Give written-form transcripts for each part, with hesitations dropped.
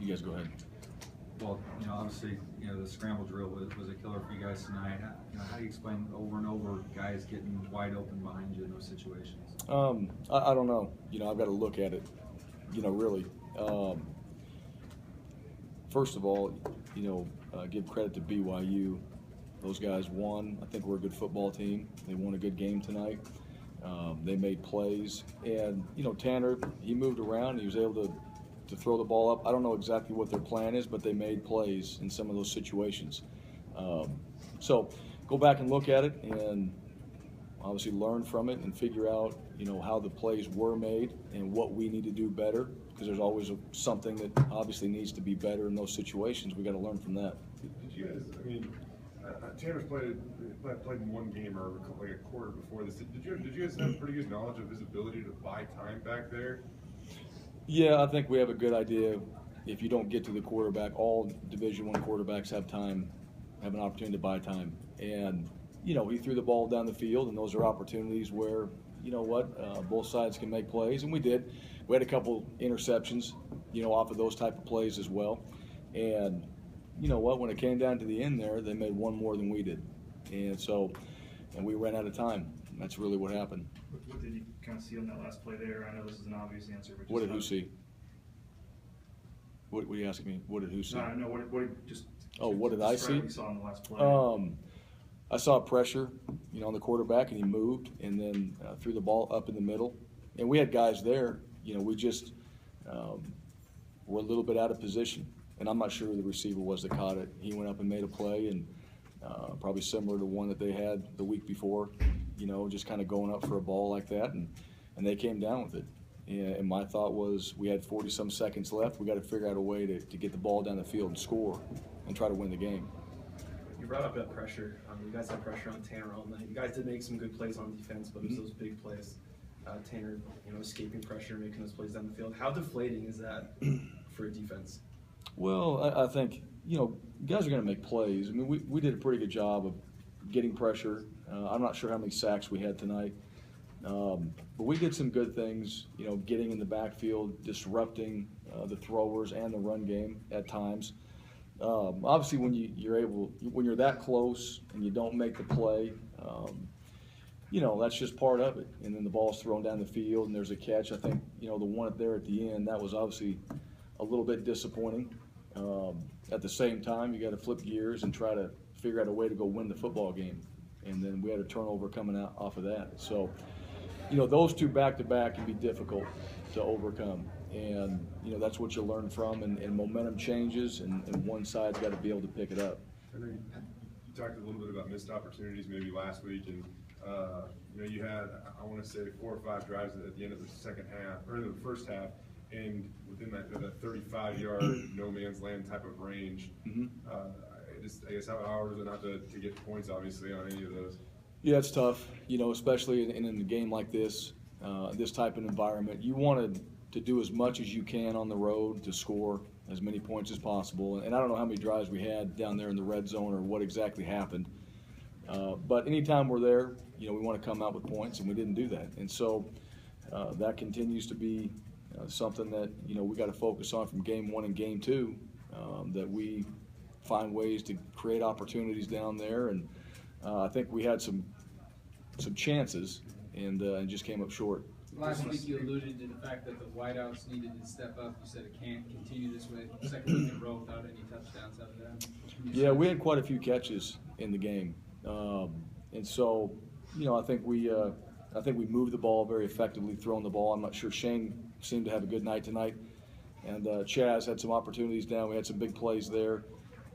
You guys go ahead. Well, obviously, the scramble drill was a killer for you guys tonight. How do you explain over and over guys getting wide open behind you in those situations? I don't know. I've got to look at it. Really. First of all, give credit to BYU. Those guys won. I think we're a good football team. They won a good game tonight. They made plays, and Tanner, he moved around. He was able to throw the ball up. I don't know exactly what their plan is, but they made plays in some of those situations. So go back and look at it, and obviously learn from it and figure out how the plays were made and what we need to do better, because there's always something that obviously needs to be better in those situations. We got to learn from that. Did you guys? Tanner's played in one game or like a quarter before this. Did you guys have pretty good knowledge of his ability to buy time back there? Yeah, I think we have a good idea. If you don't get to the quarterback, all Division I quarterbacks have an opportunity to buy time. And he threw the ball down the field, and those are opportunities where both sides can make plays, and we did. We had a couple interceptions, off of those type of plays as well. And when it came down to the end there, they made one more than we did, and we ran out of time. That's really what happened. What did you kind of see on that last play there? I know this is an obvious answer, but what did who see? What are you asking me? What did who see? No, I know. What did I see? What you saw in the last play. I saw pressure, on the quarterback, and he moved, and then threw the ball up in the middle. And we had guys there. We just were a little bit out of position, and I'm not sure who the receiver was that caught it. He went up and made a play, and probably similar to one that they had the week before. Just kind of going up for a ball like that, and they came down with it. And my thought was, we had 40-some seconds left. We got to figure out a way to get the ball down the field and score and try to win the game. You brought up that pressure. You guys had pressure on Tanner all night. You guys did make some good plays on defense, but it was those big plays. Tanner, escaping pressure, making those plays down the field. How deflating is that for a defense? Well, I think, guys are going to make plays. I mean, we did a pretty good job of getting pressure. I'm not sure how many sacks we had tonight. But we did some good things, getting in the backfield, disrupting the throwers and the run game at times. Obviously, when you're that close and you don't make the play, that's just part of it. And then the ball's thrown down the field and there's a catch. I think, the one there at the end, that was obviously a little bit disappointing. At the same time, you got to flip gears and try to figure out a way to go win the football game. And then we had a turnover coming out off of that. So, those two back-to-back can be difficult to overcome. And, that's what you learn from, and momentum changes, and one side's got to be able to pick it up. I know you talked a little bit about missed opportunities maybe last week, and you had, I want to say, 4 or 5 drives at the end of the second half, or the first half, and within that 35-yard no man's land type of range. Mm-hmm. I guess how hard is it not to get points, obviously, on any of those? Yeah, it's tough, especially in a game like this, this type of environment. You wanted to do as much as you can on the road to score as many points as possible. And I don't know how many drives we had down there in the red zone or what exactly happened. But anytime we're there, we want to come out with points, and we didn't do that. And so that continues to be something that, we got to focus on from game 1 and game 2, that we find ways to create opportunities down there. And I think we had some chances and just came up short. Last week you alluded to the fact that the wideouts needed to step up. You said it can't continue this way. Second week in a row without any touchdowns out of them. Yeah, we had quite a few catches in the game, and so I think we moved the ball very effectively, throwing the ball. I'm not sure Shane seemed to have a good night tonight, and Chaz had some opportunities down. We had some big plays there,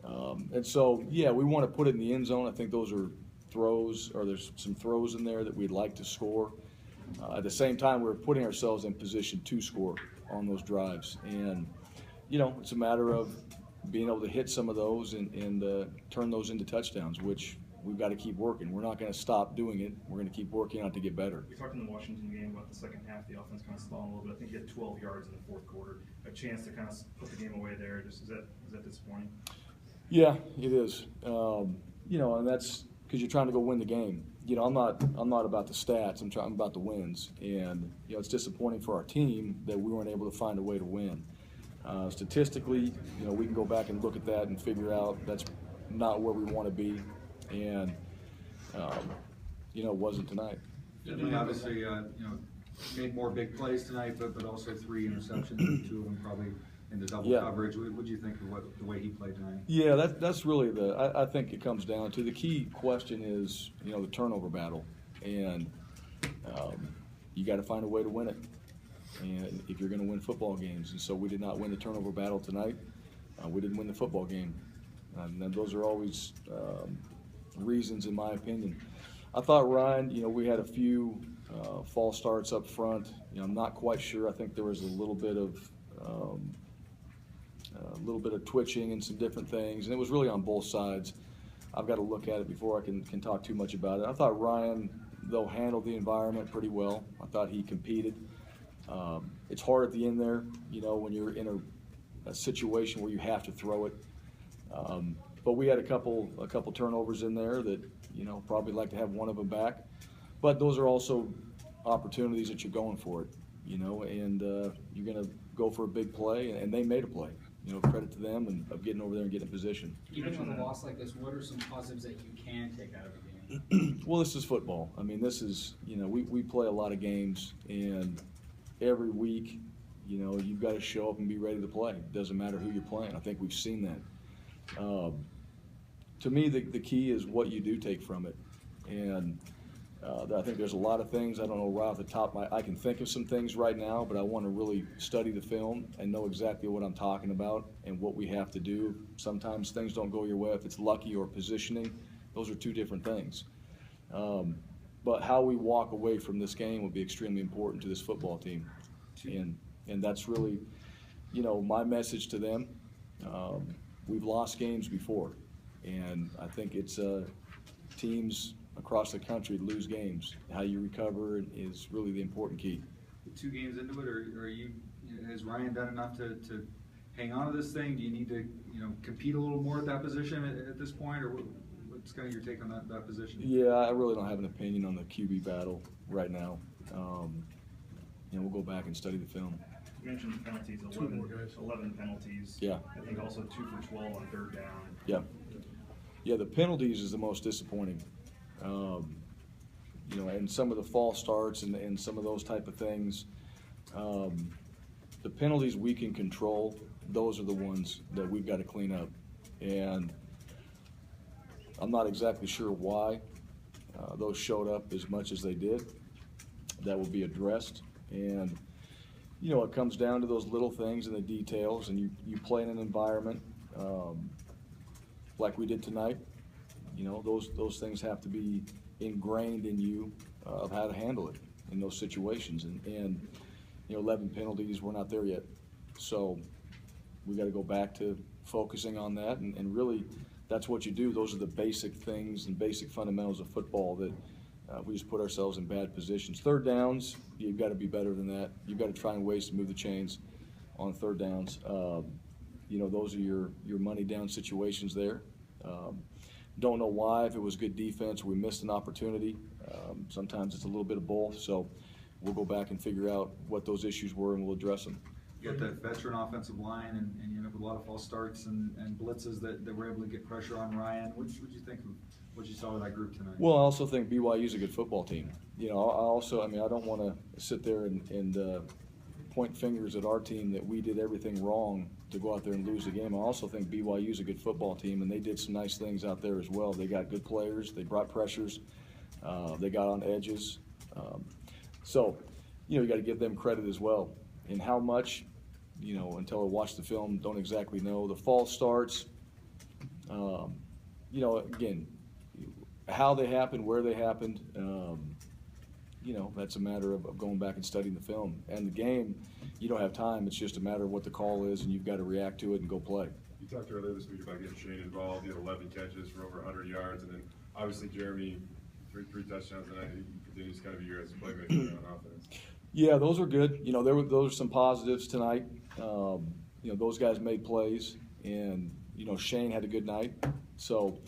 and so we want to put it in the end zone. I think those are throws, or there's some throws in there that we'd like to score. At the same time, we're putting ourselves in position to score on those drives. And, it's a matter of being able to hit some of those and turn those into touchdowns, which we've got to keep working. We're not going to stop doing it. We're going to keep working on it to get better. We talked in the Washington game about the second half, the offense kind of slowing a little bit. I think you had 12 yards in the fourth quarter. A chance to kind of put the game away there. Is that disappointing? Yeah, it is. And that's because you're trying to go win the game. I'm not about the stats. I'm about the wins. And it's disappointing for our team that we weren't able to find a way to win. Statistically, we can go back and look at that and figure out that's not where we want to be, and it wasn't tonight. Finley obviously, made more big plays tonight, but also 3 interceptions, 2 of them probably in the double coverage. What do you think of the way he played tonight? Yeah, that's really I think it comes down to the key question is, the turnover battle, and you got to find a way to win it, and if you're going to win football games. And so we did not win the turnover battle tonight. We didn't win the football game, and those are always reasons, in my opinion. I thought Ryan, we had a few false starts up front. I'm not quite sure. I think there was a little bit of twitching and some different things, and it was really on both sides. I've got to look at it before I can talk too much about it. I thought Ryan, though, handled the environment pretty well. I thought he competed. It's hard at the end there, when you're in a situation where you have to throw it. But we had a couple turnovers in there that, probably like to have one of them back. But those are also opportunities that you're going for it, and you're going to go for a big play, and they made a play. Credit to them and of getting over there and getting in position. Even with a loss like this, what are some positives that you can take out of a game? Well, this is football. I mean, this is, we play a lot of games, and every week, you've got to show up and be ready to play. It doesn't matter who you're playing. I think we've seen that. To me, the key is what you do take from it. And I think there's a lot of things, I don't know right off the top, I can think of some things right now, but I want to really study the film and know exactly what I'm talking about and what we have to do. Sometimes things don't go your way. If it's lucky or positioning, those are 2 different things. But how we walk away from this game will be extremely important to this football team. And that's really, my message to them. We've lost games before, and I think it's teams across the country lose games. How you recover is really the important key. 2 games into it, or has Ryan done enough to hang on to this thing? Do you need to compete a little more at that position at this point, or what's kind of your take on that position? Yeah, I really don't have an opinion on the QB battle right now. We'll go back and study the film. You mentioned the penalties, 11 penalties. Yeah. I think also 2 for 12 on 3rd down. Yeah. Yeah, the penalties is the most disappointing. And some of the false starts and some of those type of things. The penalties we can control, those are the ones that we've got to clean up. And I'm not exactly sure why those showed up as much as they did. That will be addressed. And, it comes down to those little things and the details, and you play in an environment like we did tonight. Those things have to be ingrained in you of how to handle it in those situations. And 11 penalties, we're not there yet. So we got to go back to focusing on that, and really that's what you do. Those are the basic things and basic fundamentals of football that we just put ourselves in bad positions. 3rd downs, you've got to be better than that. You've got to find ways to move the chains on 3rd downs. Those are your money down situations there. Don't know why, if it was good defense or we missed an opportunity. Sometimes it's a little bit of both, so we'll go back and figure out what those issues were and we'll address them. You got that veteran offensive line and with a lot of false starts and blitzes that were able to get pressure on Ryan. What did you think of what you saw with that group tonight? Well, I also think BYU is a good football team. I don't want to sit there and point fingers at our team that we did everything wrong to go out there and lose the game. I also think BYU is a good football team, and they did some nice things out there as well. They got good players. They brought pressures. They got on edges. So, you got to give them credit as well. And how much, until I watch the film, don't exactly know. The false starts, again, how they happened, where they happened, that's a matter of going back and studying the film. And the game, you don't have time. It's just a matter of what the call is, and you've got to react to it and go play. You talked earlier this week about getting Shane involved. He had 11 catches for over 100 yards, and then obviously Jeremy, three touchdowns tonight. He continues kind of a year as a playmaker on offense. Yeah, those were good. Those are some positives tonight. Those guys made plays, and Shane had a good night. So,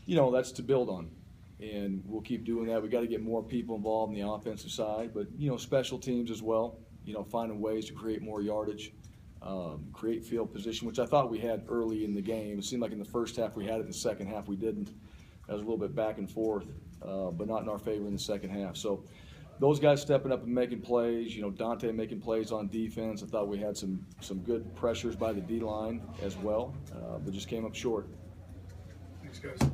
that's to build on, and we'll keep doing that. We got to get more people involved in the offensive side, but special teams as well. Finding ways to create more yardage. create field position, which I thought we had early in the game. It seemed like in the first half we had it, in the second half we didn't. That was a little bit back and forth, but not in our favor in the second half. So those guys stepping up and making plays, Dante making plays on defense. I thought we had some good pressures by the D-line as well, but just came up short. Thanks, guys.